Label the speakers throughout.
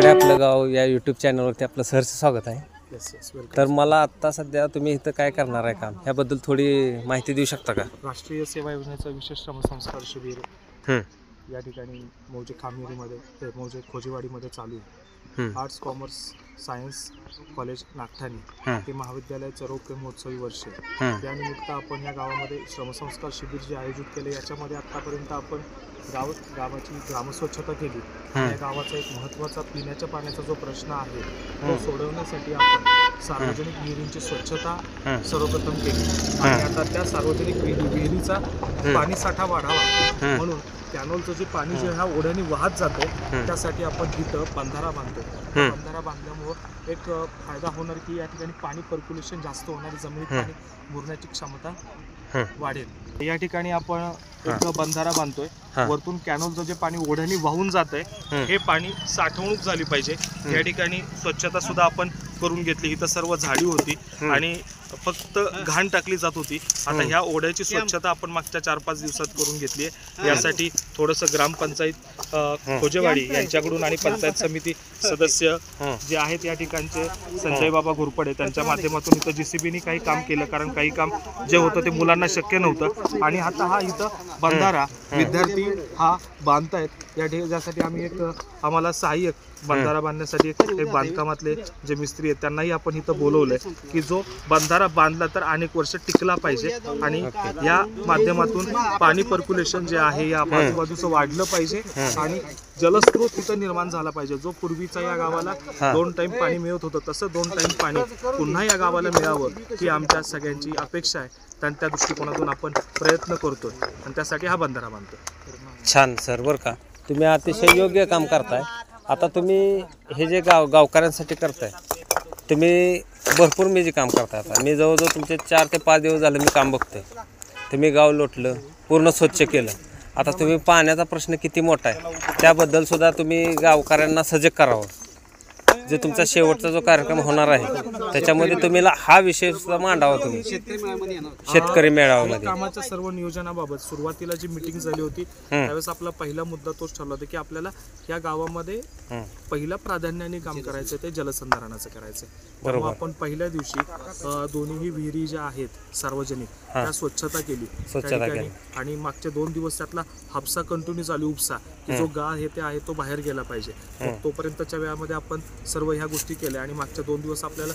Speaker 1: आपलं गाव या यूट्यूब चॅनलवरती आपलं सहर्ष स्वागत आहे. तर मला आत्ता सध्या तुम्ही इथं काय करणार आहे काम ह्याबद्दल थोडी माहिती देऊ शकता का?
Speaker 2: राष्ट्रीय सेवा योजनेचं विशेष श्रमसंस्कार शिबिर या ठिकाणी मौजे खामनेरीमध्ये मौजे खोजेवाडीमध्ये चालू आहे. Arts commerce science college Nagthane हे महाविद्यालय चरौक्य महोत्सवी वर्ष त्यानिमित्त आपण या गावामध्ये श्रमसंस्कार शिबिर जे आयोजित केले याच्यामध्ये आतापर्यंत आपण गावाची ग्रामस्वच्छता केली. या गावाचा एक महत्त्वाचा पिण्याच्या पाण्याचा जो प्रश्न आहे तो सोडवण्यासाठी आपण सार्वजनिक विहिरींची स्वच्छता सर्वप्रथम केली आणि आता त्या सार्वजनिक विहिरीचा पाणी साठा वाढावा म्हणून कॅनोलचं जे पाणी जे ह्या ओढ्याने वाहत जाते त्यासाठी आपण इथं बंधारा बांधतो. बंधारा बांधल्यामुळं एक फायदा होणार की या ठिकाणी पाणी पर्क्युलेशन जास्त होणार, जमिनीत पाणी मुरण्याची क्षमता वाढेल. या ठिकाणी आपण एक बंधारा बांधतोय. वरतून कॅनोलचं जे पाणी ओढ्याने वाहून जात आहे हे पाणी साठवणूक झाली पाहिजे. या ठिकाणी स्वच्छता सुद्धा आपण करून घेतली. इथं सर्व झाडी होती आणि फक्त घाण टाकली जात होती. आता ह्या ओढ्याची स्वच्छता आपण मागच्या 4-5 दिवसात करून घेतली आहे. यासाठी थोडंसं ग्रामपंचायत खोजेवाडी यांच्याकडून आणि पंचायत समिती सदस्य जे आहेत या ठिकाणचे संजय बाबा घोरपडे त्यांच्या माध्यमातून इथं JCBने काही काम केलं, कारण काही काम जे होतं ते मुलांना शक्य नव्हतं. आणि आता हा इथं बंधारा विद्यार्थी हा बांधतायत. या ज्यासाठी आम्ही आम्हाला सहाय्यक बंधारा बांधण्यासाठी एक बांधकामातले जे मिस्त्री आहेत त्यांनाही आपण इथं बोलवलंय की जो बंधारा बांधला तर अनेक वर्ष टिकला पाहिजे आणि या माध्यमातून पाणी पर्क्युलेशन जे आहे या आजूबाजूचं वाढलं पाहिजे आणि जलस्रोत इथं निर्माण झाला पाहिजे. जो पूर्वीचा या गावाला 2 टाइम पाणी मिळत होतं तसं 2 टाइम पाणी पुन्हा या गावाला मिळावं ही आमच्या सगळ्यांची अपेक्षा आहे. आणि त्या दृष्टिकोनातून आपण प्रयत्न करतोय आणि त्यासाठी हा बंधारा बांधतोय.
Speaker 1: छान सर, बरं का, तुम्ही अतिशय योग्य काम करताय. आता तुम्ही हे जे गावकऱ्यांसाठी करताय, तुम्ही भरपूर मी जे काम करताय, आता मी जवळजवळ तुमचे 4 ते 5 दिवस झाले मी काम बघतोय. तुम्ही गाव लोटलं, पूर्ण स्वच्छ केलं. आता तुम्ही पाण्याचा प्रश्न किती मोठा आहे त्याबद्दल सुद्धा तुम्ही गावकऱ्यांना सजग करावं. जे तुमचा शेवटचा जो कार्यक्रम होणार आहे त्याच्यामध्ये तुम्ही हा विषय सुद्धा मांडावा. तुम्ही शेतकरी मेळाव्यामध्ये
Speaker 2: कामाच्या सर्व नियोजनाबाबत सुरुवातीला जी मीटिंग झाली होती त्यावेळेस आपला पहिला मुद्दा तोच ठरला होता की आपल्याला या गावामध्ये पहिल्या प्राधान्याने काम करायचं ते जलसंधारणाचं करायचं. त्यामुळे आपण पहिल्या दिवशी दोन्ही विहिरी ज्या आहेत सार्वजनिक त्या स्वच्छता केली आणि मागचे 2 दिवस त्यातला हापसा कंटिन्यू चालू उपसा की जो गाळ हे ते आहे तो बाहेर गेला पाहिजे. तोपर्यंतच्या वेळामध्ये आपण सर्व ह्या गोष्टी केल्या आणि मागच्या 2 दिवस आपल्याला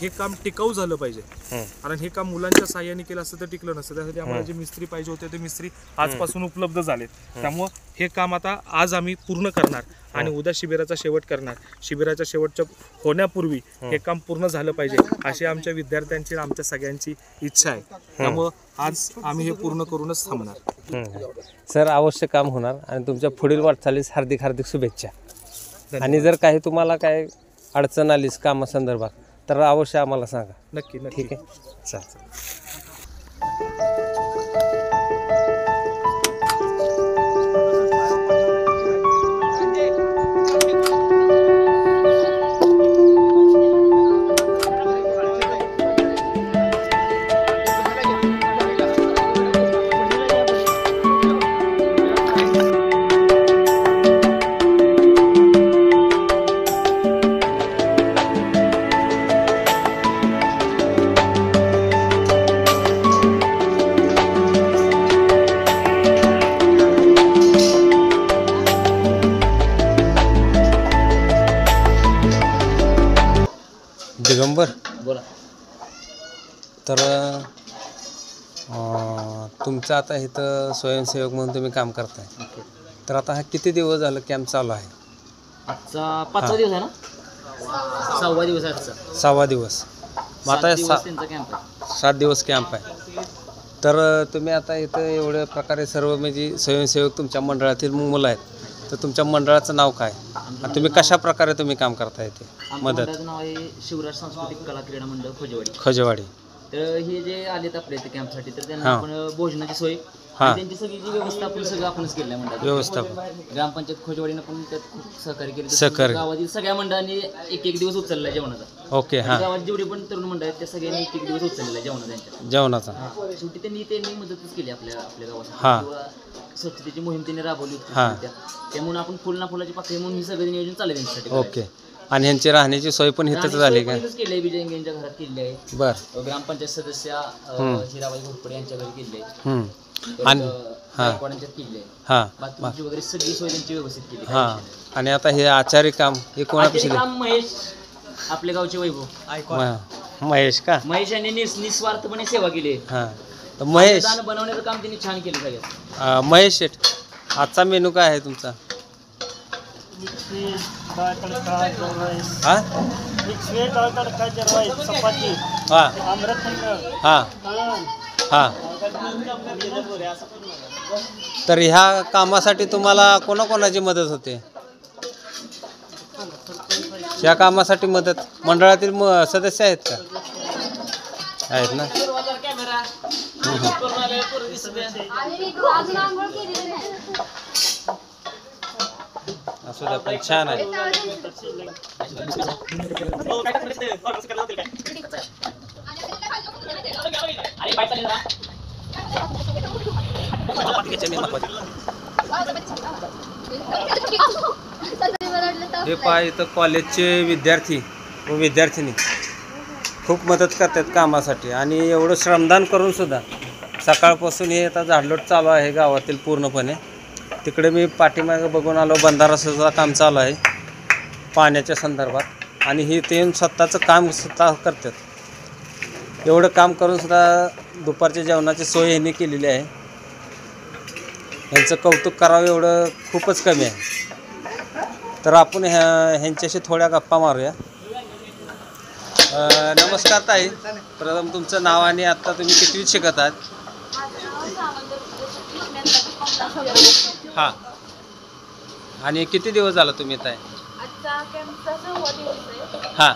Speaker 2: हे काम टिकाऊ झालं पाहिजे. कारण हे काम मुलांच्या साह्याने केलं असतं तर टिकलं नसतं. त्यासाठी आम्हाला जे मिस्त्री पाहिजे होते ते मिस्त्री आजपासून उपलब्ध झालेत. त्यामुळं हे काम आता आज आम्ही पूर्ण करणार आणि उद्या शिबिराचा शेवट करणार. शिबिराच्या शेवटच्या होण्यापूर्वी हे काम पूर्ण झालं पाहिजे अशी आमच्या विद्यार्थ्यांची आमच्या सगळ्यांची इच्छा आहे. त्यामुळं आज आम्ही हे पूर्ण करूनच थांबणार.
Speaker 1: सर, अवश्य काम होणार आणि तुमच्या पुढील वाटचालीस हार्दिक हार्दिक शुभेच्छा. आणि जर काही तुम्हाला काय अडचण आलीस कामासंदर्भात तर अवश्य आम्हाला सांगा.
Speaker 2: नक्की.
Speaker 1: ठीक आहे, चालेल. दिगंबर,
Speaker 3: बोला.
Speaker 1: तर तुमचं आता इथं स्वयंसेवक म्हणून तुम्ही काम करताय. तर आता हा किती दिवस झालं कॅम्प चालू आहे?
Speaker 3: आजचा 5वा दिवस आहे ना? 6वा दिवस आहे आजचा.
Speaker 1: 6वा दिवस. मग आता 7 दिवस कॅम्प आहे. तर तुम्ही आता इथं एवढ्या प्रकारे सर्व म्हणजे स्वयंसेवक तुमच्या मंडळातील मुलं आहेत. तर तुमच्या मंडळाचं नाव काय आणि तुम्ही कशा प्रकारे तुम्ही काम करताय ते मदत?
Speaker 3: नाव आहे शिवराज सांस्कृतिक कला क्रीडा मंडळ खोजेवाडी.
Speaker 1: खोजेवाडी.
Speaker 3: तर हे जे आलेत आपल्या इथे कॅम्पसाठी तर त्यांना आपण भोजनाची सोय
Speaker 1: हां.
Speaker 3: आणि त्यांची सगळी जी व्यवस्थापन सगळं आपणच केलं आहे मंडळात.
Speaker 1: व्यवस्थापन
Speaker 3: ग्रामपंचायत खोजवाडीनं पण त्यात खूप सहकार्य केलं.
Speaker 1: सहकार्य.
Speaker 3: गावातील सगळ्या मंडळांनी एक एक दिवस उचलला जेवणाचा.
Speaker 1: ओके. हां.
Speaker 3: गावात जेवढे पण तरुण मंडळ आहेत त्या सगळ्यांनी एक एक दिवस उचललेला आहे जेवणाचा त्यांच्या.
Speaker 1: जेवणाचा.
Speaker 3: शेवटी त्यांनी मदतच केली आपल्या गावासाठी.
Speaker 1: हां.
Speaker 3: किंवा स्वच्छतेची मोहीम त्यांनी राबवली
Speaker 1: हां.
Speaker 3: होती त्यामुळे आपण फुल ना फुलाची पाकळी म्हणून ही सगळं नियोजन चालू आहे त्यांच्यासाठी.
Speaker 1: ओके. आणि ह्यांची राहण्याची सोय पण इथंच झाली का?
Speaker 3: केली आहे, विजय यांच्या घरात केली आहे.
Speaker 1: बरं.
Speaker 3: ग्रामपंचायत सदस्य हिराबाई घोरपडे यांच्या घरी केली आहे.
Speaker 1: हं. आणि हां
Speaker 3: गायकवाडांच्यात केली आहे.
Speaker 1: हां
Speaker 3: बाथरूमची वगैरे सगळी सोय त्यांची व्यवस्थित केली.
Speaker 1: हां. आणि आता हे आचारी काम हे कोणापाशी
Speaker 3: काम महेश आपल्या गावचे वैभव
Speaker 1: महेश का?
Speaker 3: महेश यांनी निस्वार्थपणे सेवा केली आहे.
Speaker 1: हां. तर महेश
Speaker 3: अन्नदान बनवण्याचं काम त्यांनी छान केलं सगळ्यात.
Speaker 1: महेश शेठ, आजचा मेनू काय आहे तुमचा? हां
Speaker 2: चपाती,
Speaker 1: हां हां हां. तर ह्या कामासाठी तुम्हाला कोणाकोणाची मदत होते? या कामासाठी मदत मंडळातील सदस्य आहेत का? आहेत ना. असू द्या, पण छान आहे. हे पहा, इथं कॉलेजचे विद्यार्थी व विद्यार्थिनी खूप मदत करतात कामासाठी आणि एवढं श्रमदान करून सुद्धा सकाळपासून हे आता झाडलोट चालू आहे गावातील पूर्णपणे. तिकडे मी पाठीमागे बघून आलो, बंधाराचं काम चालू आहे पाण्याच्या संदर्भात आणि हे ते स्वतःचं काम स्वतः करतात. एवढं काम करून सुद्धा दुपारच्या जेवणाची सोय ह्यांनी केलेली आहे. ह्यांचं कौतुक करावं एवढं खूपच कमी आहे. तर आपण ह्यांच्याशी थोड्या गप्पा मारूया. नमस्कार ताई, प्रथम तुमचं नाव आणि आत्ता तुम्ही कितवीत शिकत आहात? हां. आणि किती दिवस झाला तुम्ही इथं आहे? हां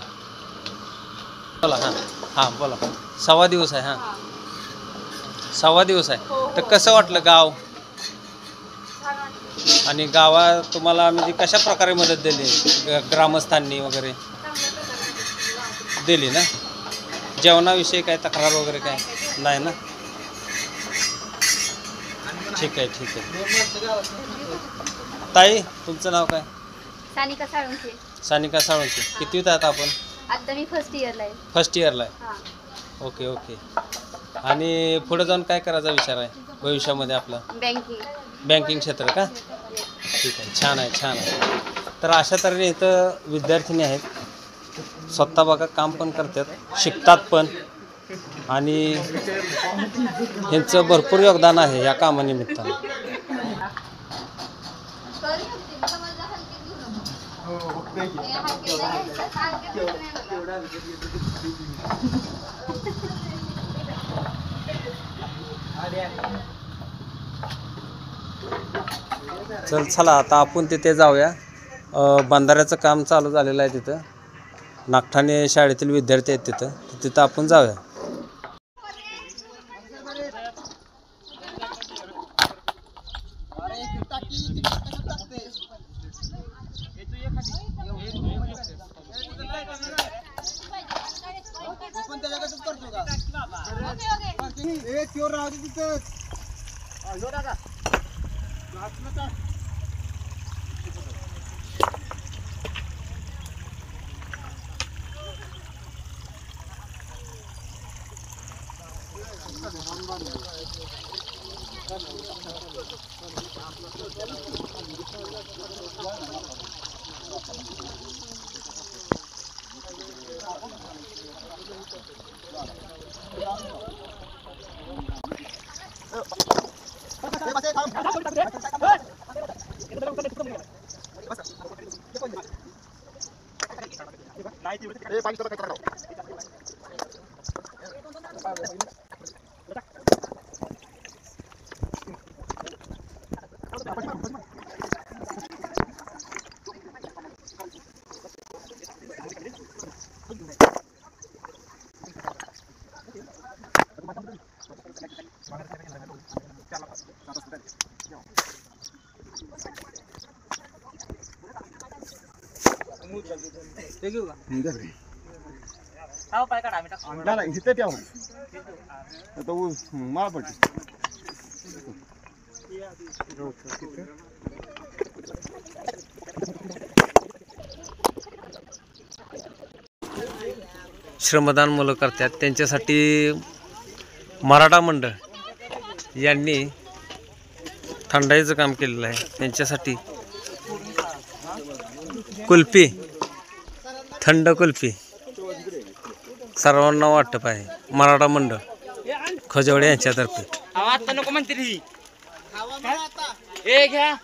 Speaker 1: बोला. हां हां बोला. 6वा दिवस आहे. हां 6वा दिवस आहे. तर कसं वाटलं गाव? आणि गावात तुम्हाला म्हणजे कशा प्रकारे मदत दिली ग्रामस्थांनी वगैरे? दिली ना. जेवणाविषयी काय तक्रार वगैरे काय नाही ना? ठीक आहे ठीक आहे. ताई, तुमचं नाव काय?
Speaker 4: सानिका साळुंखे.
Speaker 1: सानिका साळुंखे. कितवीत आहात आपण?
Speaker 4: आता मी फर्स्ट इयरला आहे.
Speaker 1: फर्स्ट इयरला आहे.
Speaker 4: हां.
Speaker 1: Okay okay. आणि पुढे जाऊन काय करायचा विचार आहे भविष्यामध्ये आपला? बँकिंग क्षेत्र का? ठीक आहे. छान आहे छान आहे. तर अशा तऱ्हेने इथं विद्यार्थिनी आहेत, स्वतः बघा काम पण करतात, शिकतात पण आणि ह्यांचं भरपूर योगदान आहे या कामानिमित्तानं. चला आता आपण तिथे जाऊया. बंधाऱ्याचं काम चालू झालेलं आहे तिथं. नागठाणे शाळेतील विद्यार्थी आहेत तिथं आपण जाऊया. श्रमदान मुलं करतात त्यांच्यासाठी मराठा मंडळ यांनी थंडाईचं काम केलेलं आहे. त्यांच्यासाठी कुल्फी, थंड कुल्फी सर्वांना वाटप आहे. मराठा मंडळ खोजवडे यांच्यातर्फे.
Speaker 3: आता नको म्हणते ही ए घ्या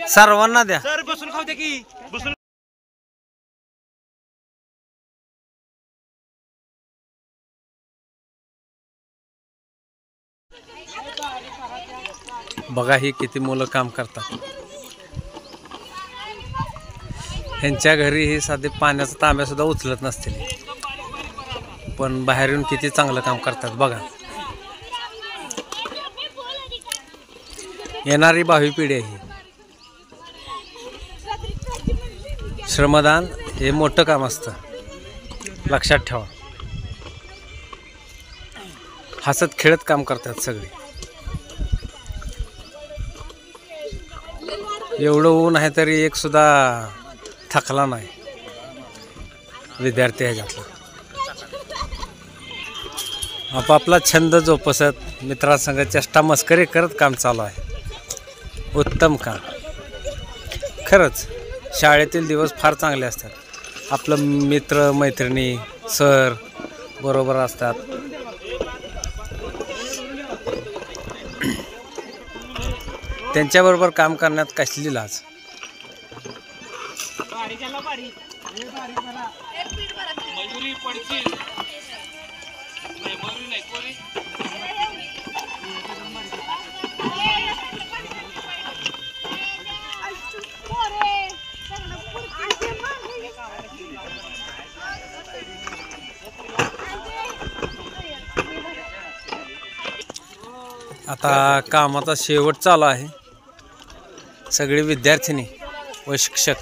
Speaker 1: सर्वांना द्या.
Speaker 3: सर बसून खाऊ दे की बसून.
Speaker 1: बघा ही किती मुलं काम करतात. ह्यांच्या घरी हे साधे पाण्याचा तांब्या सुद्धा उचलत नसतील, पण बाहेर येऊन किती चांगलं काम करतात बघा. येणारी भावी पिढी आहे. श्रमदान हे मोठं काम असतं, लक्षात ठेवा. हसत खेळत काम करतात सगळे. एवढं ऊन आहे तरी एक सुद्धा थकला नाही विद्यार्थी ह्याच्यातला. आपापला छंद जोपासत मित्रांसंग चेष्टा मस्करी करत काम चालू आहे. उत्तम काम. खरंच शाळेतील दिवस फार चांगले असतात. आपलं मित्र मैत्रिणी सर बरोबर असतात. त्यांच्याबरोबर काम करण्यात कसली लाज. आता कामाचा शेवट चालू आहे. सगळे विद्यार्थिनी व शिक्षक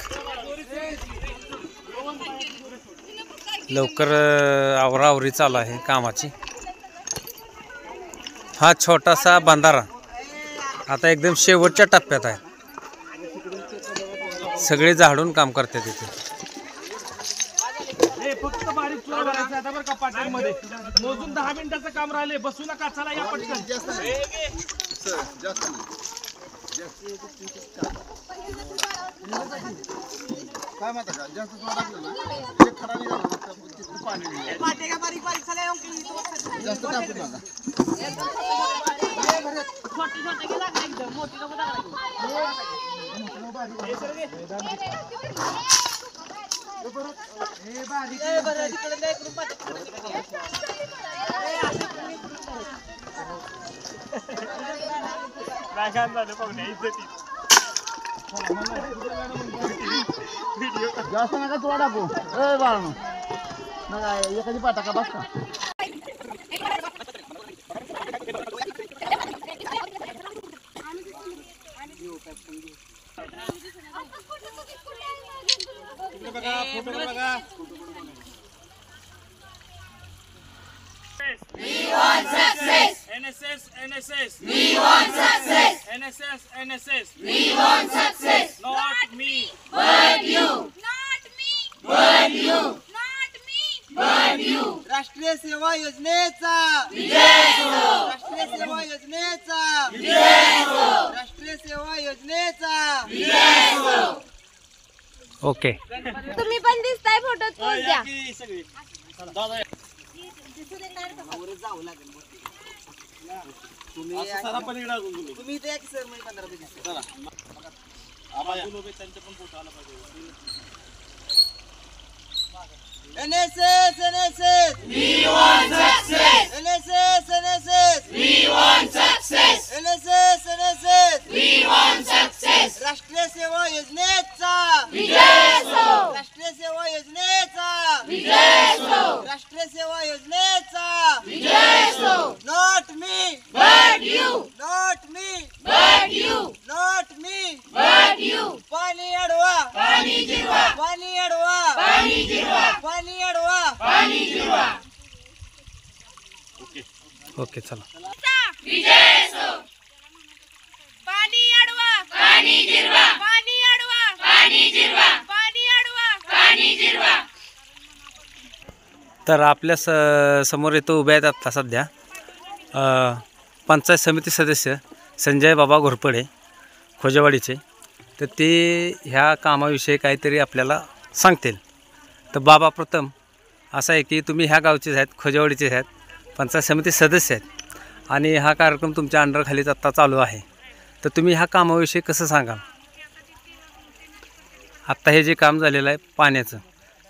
Speaker 1: लवकर आवराआवरी चालू आहे कामाची. हा छोटासा बंधारा आता एकदम शेवटच्या टप्प्यात आहे. सगळे झाडून काम करतात तिथे.
Speaker 2: फक्त बारीक चुरा भरायचा आता बरं का पाटीलमध्ये. मोजून 10 मिनिटाचं काम राहिले. बसू नका, चला या पटकन.
Speaker 5: काय माहिती का जास्त चुरा टाकलं ना एक खडा निघाला पाणी जास्त टाकू नका. जास्त नका चुरा टाकू. बाळा एखादी पाटा का बस का.
Speaker 6: We want success. NSS, NSS. We want success. NSS, NSS. We want success. Not me, but you. Not me, but you. Not me, but you.
Speaker 7: राष्ट्रीय सेवा योजनेचा
Speaker 6: विजय हो.
Speaker 7: राष्ट्रीय सेवा योजनेचा
Speaker 6: विजय हो.
Speaker 7: राष्ट्रीय सेवा योजनेचा
Speaker 6: विजय हो.
Speaker 1: ओके.
Speaker 4: तुम्ही पण दिसताय फोटोत पोच द्या.
Speaker 7: तुम्ही इथे या की sir. Me 15 NSS, NSS.
Speaker 6: We want success.
Speaker 7: NSS, NSS.
Speaker 6: We want success.
Speaker 7: NSS, NSS.
Speaker 6: We want success.
Speaker 7: राष्ट्रीय सेवा योजनेचा
Speaker 6: विजय हो.
Speaker 7: राष्ट्रीय सेवा योजनेचा
Speaker 6: विजय हो.
Speaker 7: राष्ट्रीय सेवा योजनेचा
Speaker 6: विजय हो.
Speaker 7: Not me
Speaker 6: But you.
Speaker 1: Okay चला.
Speaker 4: पाणी अडवा पाणी जिरवा पाणी अडवा पाणी जिरवा पाणी अडवा पाणी जिरवा.
Speaker 1: तर आपल्या समोर इथं उभे आहेत आत्ता सध्या पंचायत समिती सदस्य संजय बाबा घोरपडे खोजेवाडीचे. तर ते ह्या कामाविषयी काहीतरी आपल्याला सांगतील. तर बाबा, प्रथम असं आहे की तुम्ही ह्या गावचेच आहेत, खोजेवाडीचेच आहेत, पंचायत समिती सदस्य आहेत आणि हा कार्यक्रम तुमच्या अंडरखालीच आत्ता चालू आहे. तर तुम्ही ह्या कामाविषयी कसं सांगाल? आत्ता हे जे काम झालेलं आहे पाण्याचं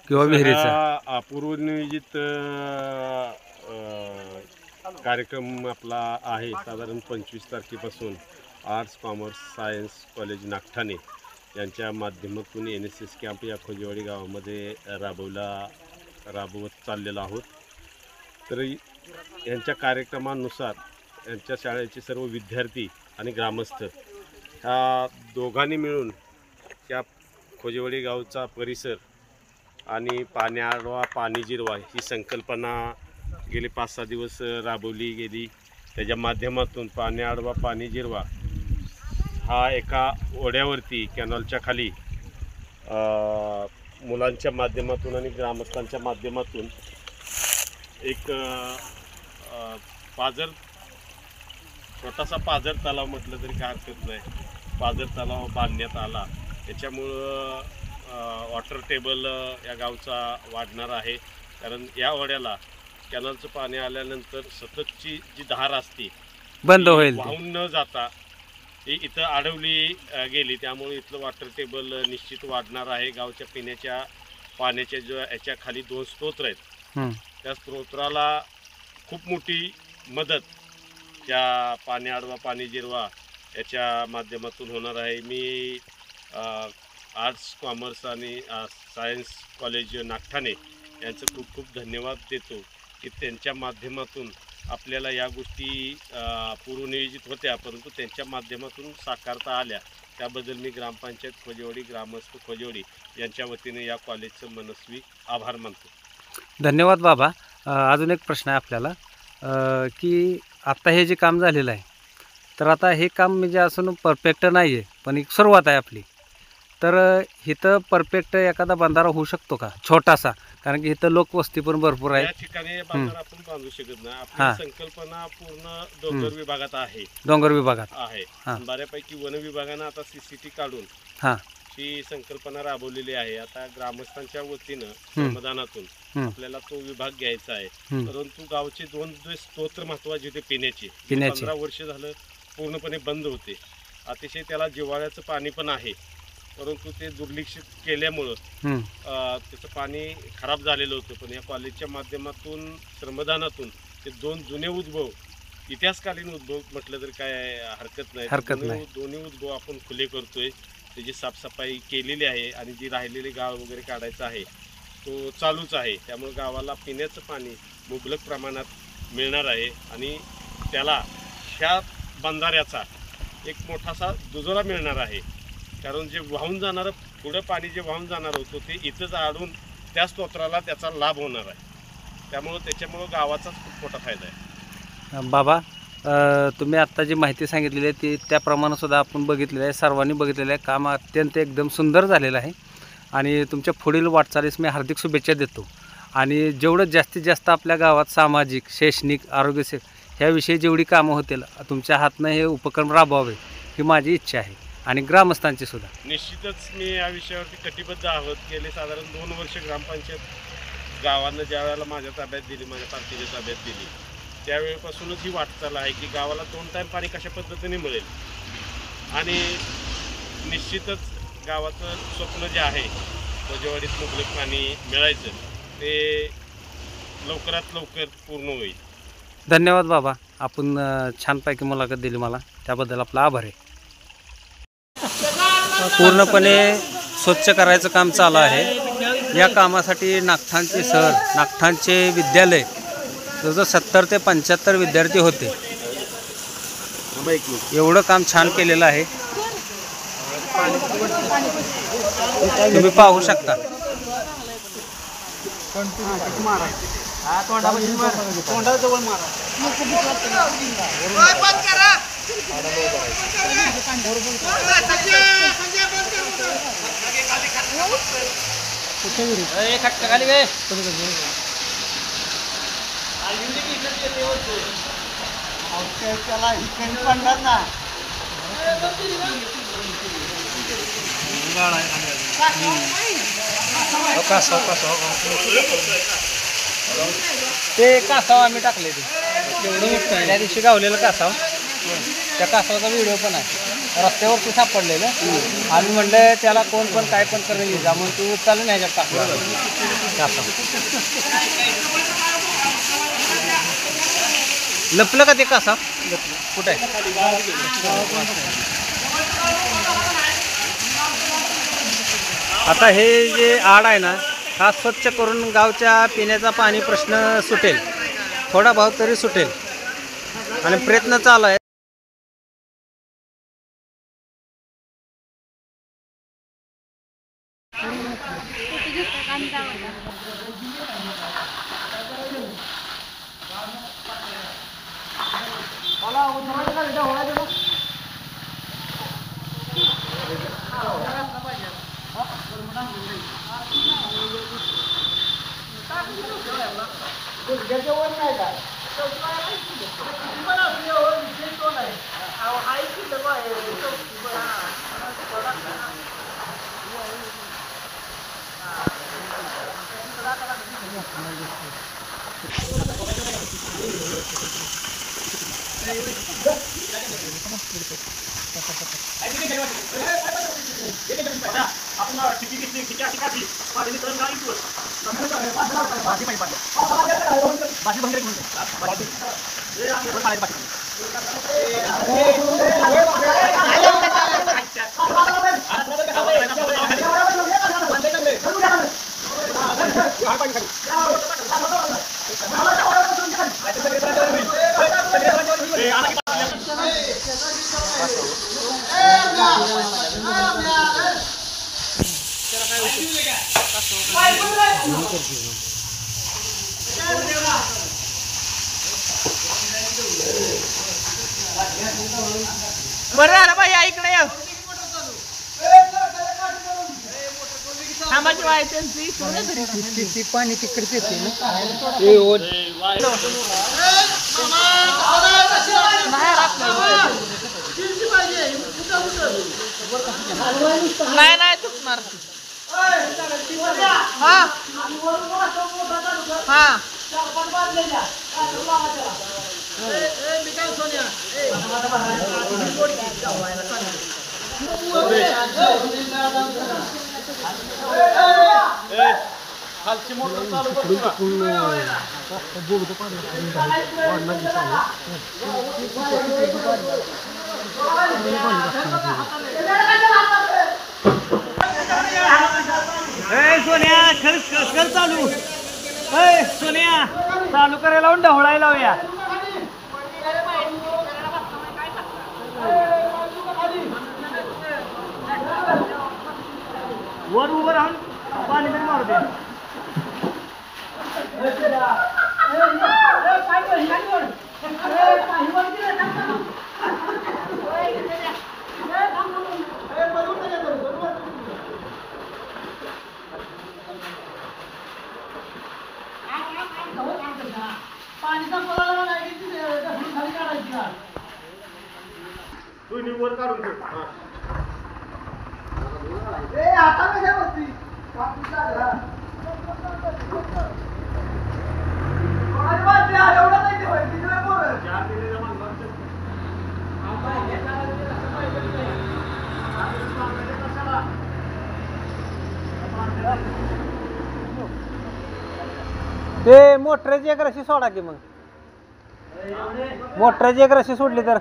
Speaker 1: किंवा विहिरीचं.
Speaker 8: पूर्वनियोजित कार्यक्रम आपला आहे. साधारण 25 तारखेपासून arts commerce science college Nagthane यांच्या माध्यमातून NSS कॅम्प या खोजेवाडी गावामध्ये राबवत चाललेलो आहोत. तर यांच्या कार्यक्रमानुसार यांच्या शाळेचे सर्व विद्यार्थी आणि ग्रामस्थ ह्या दोघांनी मिळून या खोजेवाडी गावचा परिसर आणि पाणी अडवा पाणी जिरवा ही संकल्पना गेले 5-6 दिवस राबवली गेली. त्याच्या माध्यमातून पाणी अडवा पाणी जिरवा हा एका ओढ्यावरती कॅनॉलच्या खाली मुलांच्या माध्यमातून आणि ग्रामस्थांच्या माध्यमातून एक छोटासा पाझर तलाव म्हटलं तरी काय हरकत नाही, पाझर तलाव बांधण्यात आला. त्याच्यामुळं वॉटर टेबल या गावचा वाढणार आहे. कारण या ओढ्याला कॅनलचं पाणी आल्यानंतर सततची जी धार असते
Speaker 1: बंद होईल,
Speaker 8: वाहून न जाता ही इथं अडवली गेली. त्यामुळे इथलं वॉटर टेबल निश्चित वाढणार आहे. गावच्या पिण्याच्या पाण्याच्या जो याच्या खाली 2 स्तोत्र आहेत, त्या स्तोत्राला खूप मोठी मदत या पाणी अडवा पाणी जिरवा याच्या माध्यमातून होणार आहे. मी आर्ट्स कॉमर्स आणि सायन्स कॉलेज नागठाणे यांचं खूप खूप धन्यवाद देतो की त्यांच्या माध्यमातून आपल्याला या गोष्टी पूर्वनियोजित होत्या परंतु त्यांच्या माध्यमातून साकारता आल्या. त्याबद्दल मी ग्रामपंचायत खोजेवाडी ग्रामस्थ खोजेवाडी यांच्या वतीने या कॉलेजचं मनस्वी आभार मानतो.
Speaker 1: धन्यवाद बाबा. अजून एक प्रश्न आहे आपल्याला की आत्ता हे जे काम झालेलं आहे तर आता हे काम म्हणजे असं परफेक्ट नाही आहे पण एक सुरुवात आहे आपली. तर इथं परफेक्ट एखादा बंधारा होऊ शकतो का छोटासा? कारण की इथं लोकवस्ती पण भरपूर आहे.
Speaker 8: या ठिकाणी बंधारा आपण बांधू शकत नाही. आपली संकल्पना पूर्ण डोंगर विभागात आहे.
Speaker 1: डोंगर विभागात
Speaker 8: आहे. बऱ्यापैकी वन विभागानं आता CCT काढून ही संकल्पना राबवलेली आहे. आता ग्रामस्थांच्या वतीनं श्रमदानातून आपल्याला तो विभाग घ्यायचा आहे. परंतु गावचे 2 स्तोत्र महत्वाचे होते पिण्याचे 15 वर्ष झालं पूर्णपणे बंद होते. अतिशय त्याला जिव्हाळ्याचं पाणी पण आहे परंतु ते दुर्लक्षित केल्यामुळं त्याचं पाणी खराब झालेलं होतं. पण या कॉलेजच्या माध्यमातून श्रमदानातून ते 2 जुने उद्भव इतिहासकालीन उद्भव म्हटलं तर काय हरकत नाही. दोन्ही उद्भव आपण खुले करतोय. त्याची साफसफाई केलेली आहे आणि जी राहिलेली गाळ वगैरे काढायचा आहे तो चालूच आहे. त्यामुळे गावाला पिण्याचं पाणी मुबलक प्रमाणात मिळणार आहे आणि त्याला ह्या बंधाऱ्याचा एक मोठासा दुजोरा मिळणार आहे. कारण जे वाहून जाणारं पुढं पाणी जे वाहून जाणार होतं ते इथंच अडून त्या स्तोत्राला त्याचा लाभ होणार आहे. त्याच्यामुळं गावाचाच खूप मोठा फायदा आहे.
Speaker 1: बाबा, तुम्ही आत्ता जी माहिती सांगितलेली आहे ती त्याप्रमाणे सुद्धा आपण बघितलेलं आहे, सर्वांनी बघितलेलं आहे. काम अत्यंत एकदम सुंदर झालेलं आहे आणि तुमच्या पुढील वाटचालीस मी हार्दिक शुभेच्छा देतो. आणि जेवढं जास्तीत जास्त आपल्या गावात सामाजिक शैक्षणिक आरोग्यसेवा ह्याविषयी जेवढी कामं होतील तुमच्या हातनं हे उपक्रम राबवावे ही माझी इच्छा आहे आणि ग्रामस्थांची सुद्धा.
Speaker 8: निश्चितच मी या विषयावरती कटिबद्ध आहोत. गेले साधारण 2 वर्ष ग्रामपंचायत गावानं ज्या वेळेला माझ्या ताब्यात दिली, माझ्या पार्टीच्या ताब्यात दिली त्यावेळेपासूनच ही वाटचाल आहे की गावाला 2 टाईम पाणी कशा पद्धतीने मिळेल. आणि निश्चितच गावाचं स्वप्न जे आहे खोजेवाडीत मुबलक पाणी मिळायचं ते लवकरात लवकर पूर्ण होईल.
Speaker 1: धन्यवाद बाबा, आपण छानपैकी मुलाखत दिली मला, त्याबद्दल आपला आभार आहे. पूर्णपणे स्वच्छ करायचं काम चालू आहे. या कामासाठी नागठाणचे सर, नागठाणचे विद्यालय जवळजवळ 70 ते 75 विद्यार्थी होते. एवढं काम छान केलेलं आहे, तुम्ही पाहू शकता. ते कासाव आम्ही टाकले ते त्या दिवशी गावलेलं कासाव, त्या कासावाचा व्हिडिओ पण आहे, रस्त्यावरती सापडलेलं. आम्ही म्हणलं त्याला कोण पण काय पण करून घे जा म्हणून तू चालू नाही ह्याच्यात टाकलं कासाव. लपलं का ते कासाव? कुठं आहे? आता हे जे आड आहे ना, हा स्वच्छ करून गावच्या पिण्याचा पाणी प्रश्न सुटेल, थोडा भाव तरी सुटेल आणि प्रयत्न चालू आहे.
Speaker 5: बरं झालं बाई, इकडे ये. थांबाची व्हायची पाणी तिकडेच येते नाही नाही चुकणार. हा हा
Speaker 8: खालची मोटर चालू करू का?
Speaker 5: सोन्या खर चालू. सोन्या चालू करायला लावून ढवळायला लावूया. वर उभं राहून पाणी तरी मारू दे.
Speaker 8: तू वर काढून ठेव.
Speaker 1: ते मोटरची एक रशी सोडा की मग, मोटरची एक रशी सोडली तर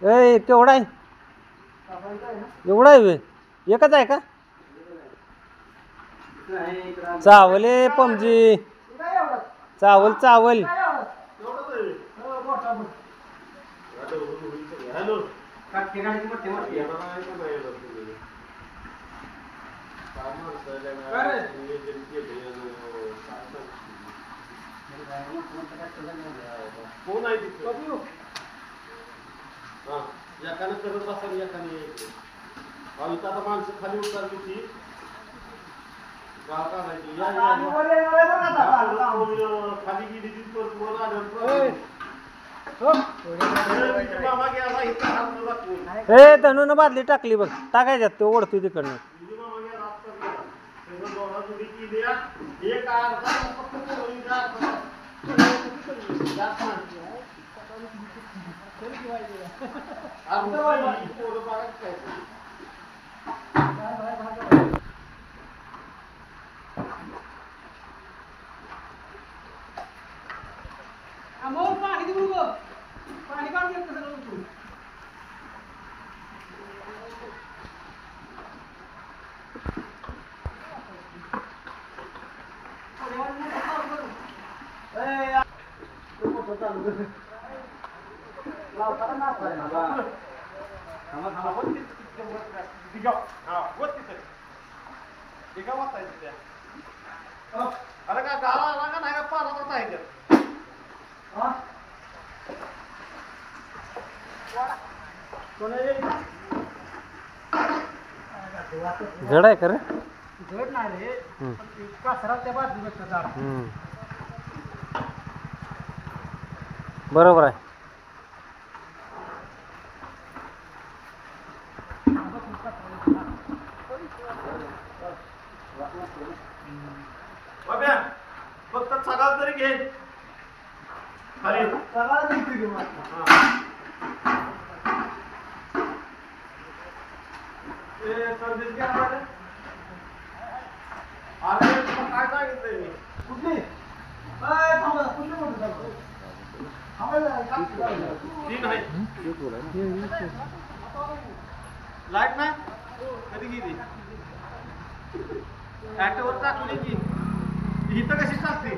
Speaker 1: ए केवढा आहे एवढा आहे बे? एकच आहे का चावले पमजी चावल चावल
Speaker 8: कोण आहे तिथे? एकाने करत असेल एकाने आता माणसं खाली उतरली ती गाव काढायची खाली गेली ती वर आल्यावर मामा गेला इथं हात दाखवून
Speaker 1: ए धनून बादली टाकली बघ टाकायच्यात ते ओढतोय तिकडनं
Speaker 8: एक अर्धा अरे का गावाला का नाही का पाला आहे
Speaker 1: जड आहे का रे
Speaker 2: जड नाही रे कासरा त्या बाजूला
Speaker 1: बरोबर आहे
Speaker 8: फक्त सगळा तरी घे खाली
Speaker 2: सगळा दिसतो घेऊन
Speaker 8: सर्विस घ्या अरे काय सांगितलंय मी
Speaker 2: कुठली
Speaker 8: तीन आहे लाईट नाही कधी गेली ऍक्टिव्हर टाकली की इथं कशी चालते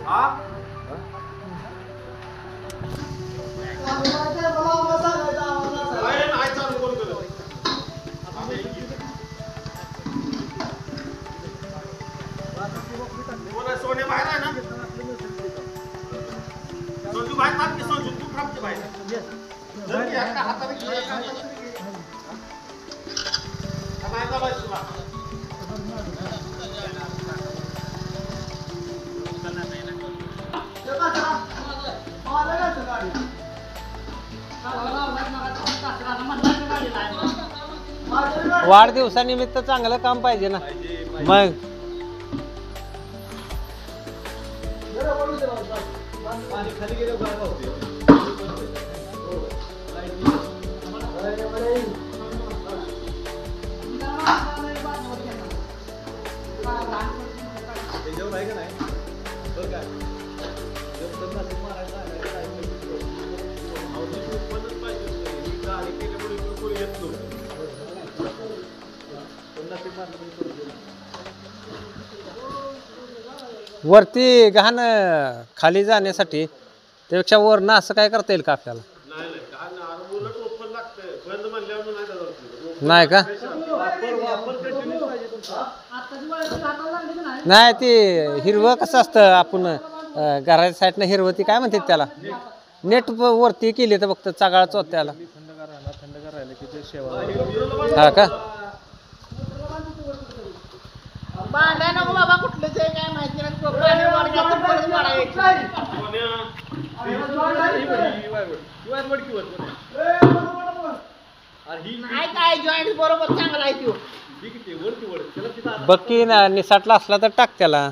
Speaker 8: हा नाही चालू कोण करत सोने बाहेर आहे ना सोजू बाहेर थांब की सोजू तू थांबते बाहेर जर की एका हाताने नाही चालायचं तुला
Speaker 1: वाढदिवसानिमित्त चांगलं काम पाहिजे ना मग वरती घाण खाली जाण्यासाठी त्यापेक्षा वरनं असं काय करता येईल का आपल्याला नाही का नाही ते हिरवं कसं असतं आपण घराच्या साईडनं हिरवं ती काय म्हणतात त्याला नेट वरती केली तर फक्त चागाळच होत त्याला हा का
Speaker 5: भांडा नको बाबा कुठलंच आहे काय माहिती नाही काय जॉईंट बरोबर चांगला आहे तो
Speaker 1: बक्की ना निसाटला असला तर टाक त्याला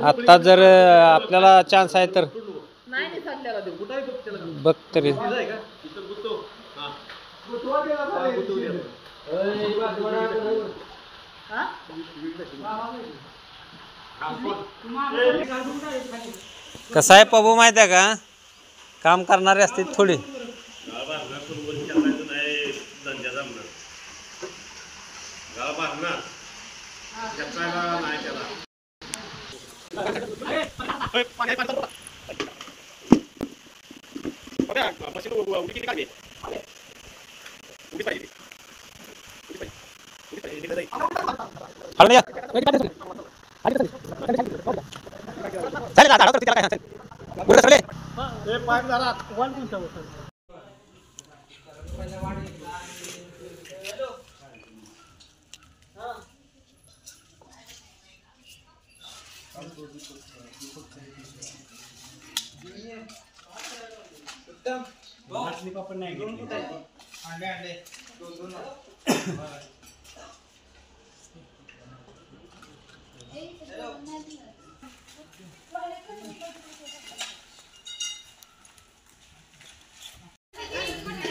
Speaker 1: आता जर आपल्याला चान्स आहे तर
Speaker 5: नाही निसटलेला देऊ
Speaker 1: बघ तरी कसं आहे पबू माहिती आहे का, काम करणारे असते थोडी.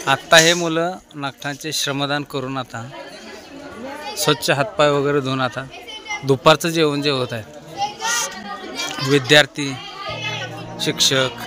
Speaker 1: आत्ता हे मुलं नागठांचे श्रमदान करून आता स्वच्छ हातपाय वगैरे धुवून आता दुपारचं जेवण जेवत आहेत. विद्यार्थी, शिक्षक,